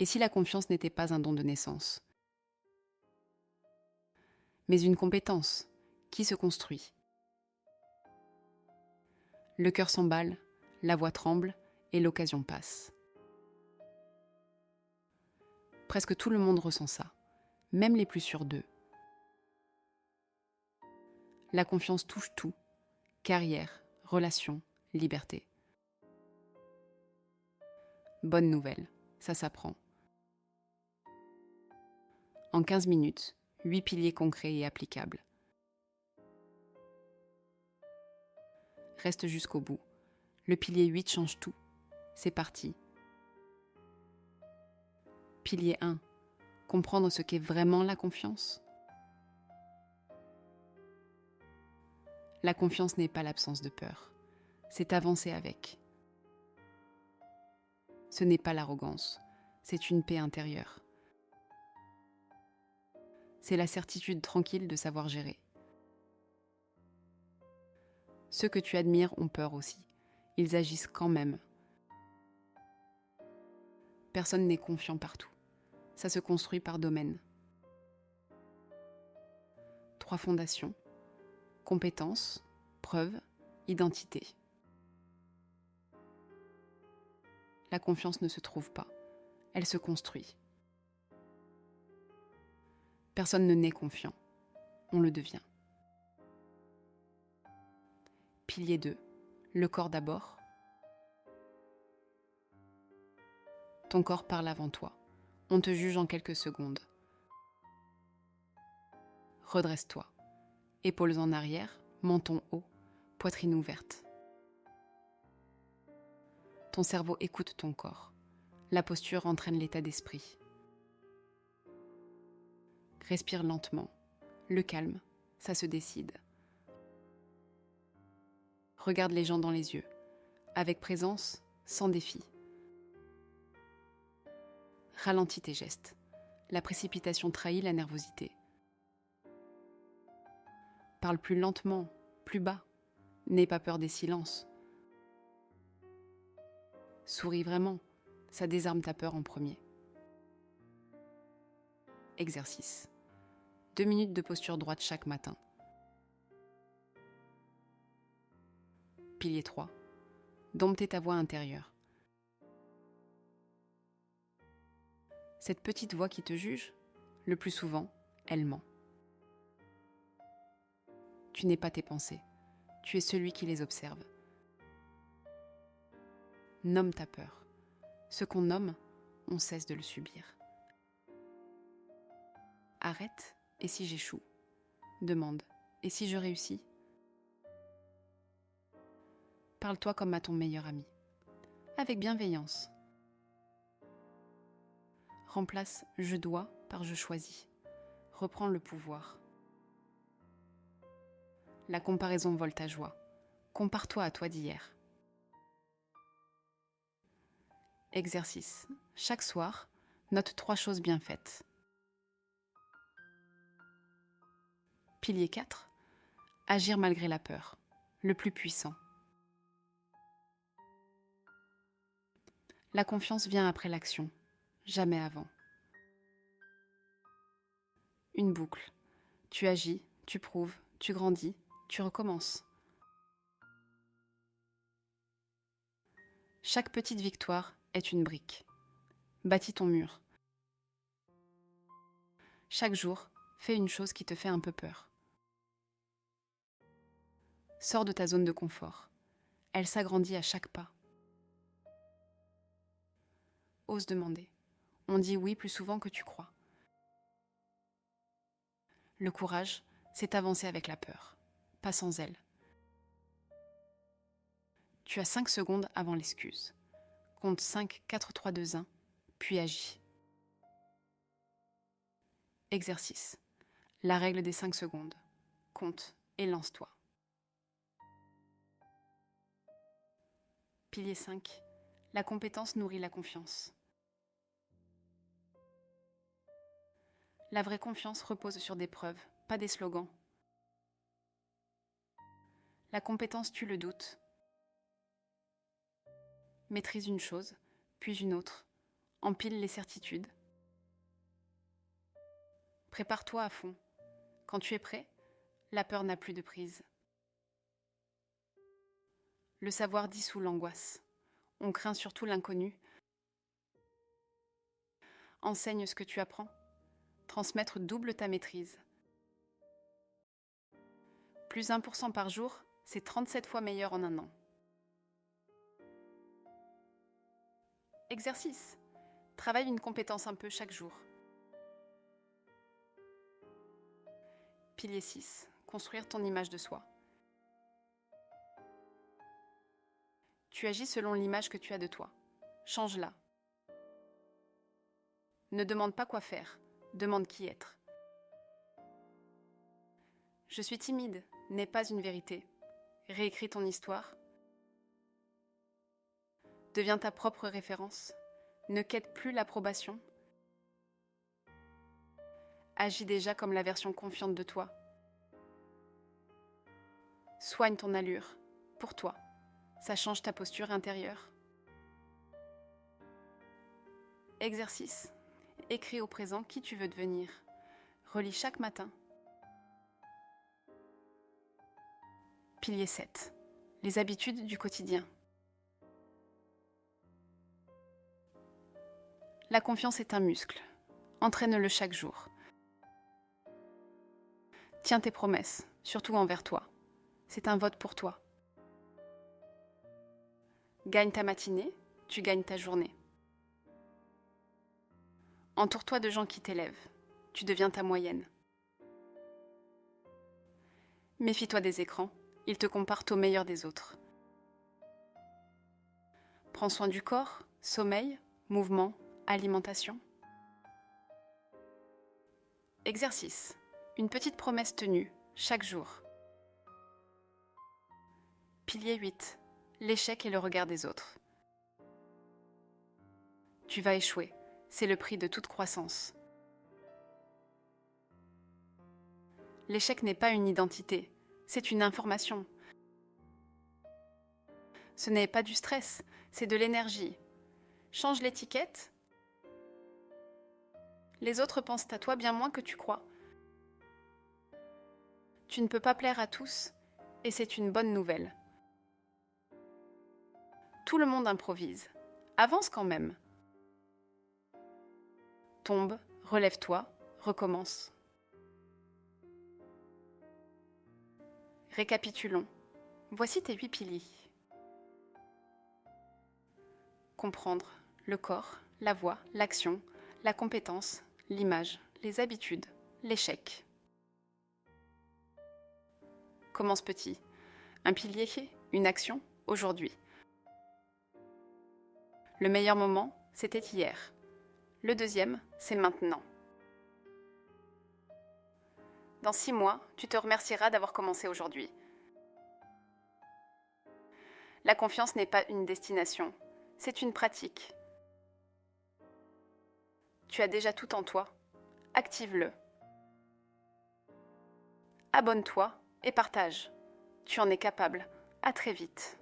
Et si la confiance n'était pas un don de naissance, mais une compétence qui se construit? Le cœur s'emballe, la voix tremble et l'occasion passe. Presque tout le monde ressent ça, même les plus sûrs d'eux. La confiance touche tout, carrière, relations, liberté. Bonne nouvelle, ça s'apprend. En 15 minutes, 8 piliers concrets et applicables. Reste jusqu'au bout. Le pilier 8 change tout. C'est parti. Pilier 1. Comprendre ce qu'est vraiment la confiance. La confiance n'est pas l'absence de peur. C'est avancer avec. Ce n'est pas l'arrogance. C'est une paix intérieure. C'est la certitude tranquille de savoir gérer. Ceux que tu admires ont peur aussi. Ils agissent quand même. Personne n'est confiant partout. Ça se construit par domaine. 3 fondations. Compétences, preuves, identité. La confiance ne se trouve pas. Elle se construit. Personne ne naît confiant. On le devient. Pilier 2. Le corps d'abord. Ton corps parle avant toi. On te juge en quelques secondes. Redresse-toi. Épaules en arrière, menton haut, poitrine ouverte. Ton cerveau écoute ton corps. La posture entraîne l'état d'esprit. Respire lentement. Le calme, ça se décide. Regarde les gens dans les yeux, avec présence, sans défi. Ralentis tes gestes. La précipitation trahit la nervosité. Parle plus lentement, plus bas. N'aie pas peur des silences. Souris vraiment, ça désarme ta peur en premier. Exercice. 2 minutes de posture droite chaque matin. Pilier 3. Dompter ta voix intérieure. Cette petite voix qui te juge, le plus souvent, elle ment. Tu n'es pas tes pensées, tu es celui qui les observe. Nomme ta peur. Ce qu'on nomme, on cesse de le subir. Arrête, et si j'échoue? Demande, et si je réussis? Parle-toi comme à ton meilleur ami, avec bienveillance. Remplace « je dois » par « je choisis ». Reprends le pouvoir. La comparaison vole ta joie. Compare-toi à toi d'hier. Exercice. Chaque soir, note 3 choses bien faites. Pilier 4. Agir malgré la peur. Le plus puissant. La confiance vient après l'action, jamais avant. Une boucle. Tu agis, tu prouves, tu grandis, tu recommences. Chaque petite victoire est une brique. Bâtis ton mur. Chaque jour, fais une chose qui te fait un peu peur. Sors de ta zone de confort. Elle s'agrandit à chaque pas. Ose demander. On dit oui plus souvent que tu crois. Le courage, c'est avancer avec la peur, pas sans elle. Tu as 5 secondes avant l'excuse. Compte 5, 4, 3, 2, 1, puis agis. Exercice. La règle des 5 secondes. Compte et lance-toi. Pilier 5. La compétence nourrit la confiance. La vraie confiance repose sur des preuves, pas des slogans. La compétence tue le doute. Maîtrise une chose, puis une autre, Empile les certitudes. Prépare-toi à fond. Quand tu es prêt, la peur n'a plus de prise. Le savoir dissout l'angoisse. On craint surtout l'inconnu. Enseigne ce que tu apprends. Transmettre double ta maîtrise. Plus 1% par jour, c'est 37 fois meilleur en un an. Exercice. Travaille une compétence un peu chaque jour. Pilier 6. Construire ton image de soi. Tu agis selon l'image que tu as de toi. Change-la. Ne demande pas quoi faire, demande qui être. Je suis timide n'est pas une vérité. Réécris ton histoire. Deviens ta propre référence. Ne quête plus l'approbation. Agis déjà comme la version confiante de toi. Soigne ton allure, pour toi. Ça change ta posture intérieure. Exercice. Écris au présent qui tu veux devenir. Relis chaque matin. Pilier 7. Les habitudes du quotidien. La confiance est un muscle. Entraîne-le chaque jour. Tiens tes promesses, surtout envers toi. C'est un vote pour toi. Gagne ta matinée, tu gagnes ta journée. Entoure-toi de gens qui t'élèvent. Tu deviens ta moyenne. Méfie-toi des écrans, ils te comparent au meilleur des autres. Prends soin du corps, sommeil, mouvement, alimentation. Exercice. Une petite promesse tenue, chaque jour. Pilier 8. L'échec et le regard des autres. Tu vas échouer, c'est le prix de toute croissance. L'échec n'est pas une identité, c'est une information. Ce n'est pas du stress, c'est de l'énergie. Change l'étiquette. Les autres pensent à toi bien moins que tu crois. Tu ne peux pas plaire à tous, et c'est une bonne nouvelle. Tout le monde improvise. Avance quand même. Tombe, relève-toi, recommence. Récapitulons. Voici tes 8 piliers. Comprendre le corps, la voix, l'action, la compétence, l'image, les habitudes, l'échec. Commence petit. Un pilier, une action, aujourd'hui. Le meilleur moment, c'était hier. Le deuxième, c'est maintenant. Dans 6 mois, tu te remercieras d'avoir commencé aujourd'hui. La confiance n'est pas une destination, c'est une pratique. Tu as déjà tout en toi. Active-le. Abonne-toi et partage. Tu en es capable. À très vite.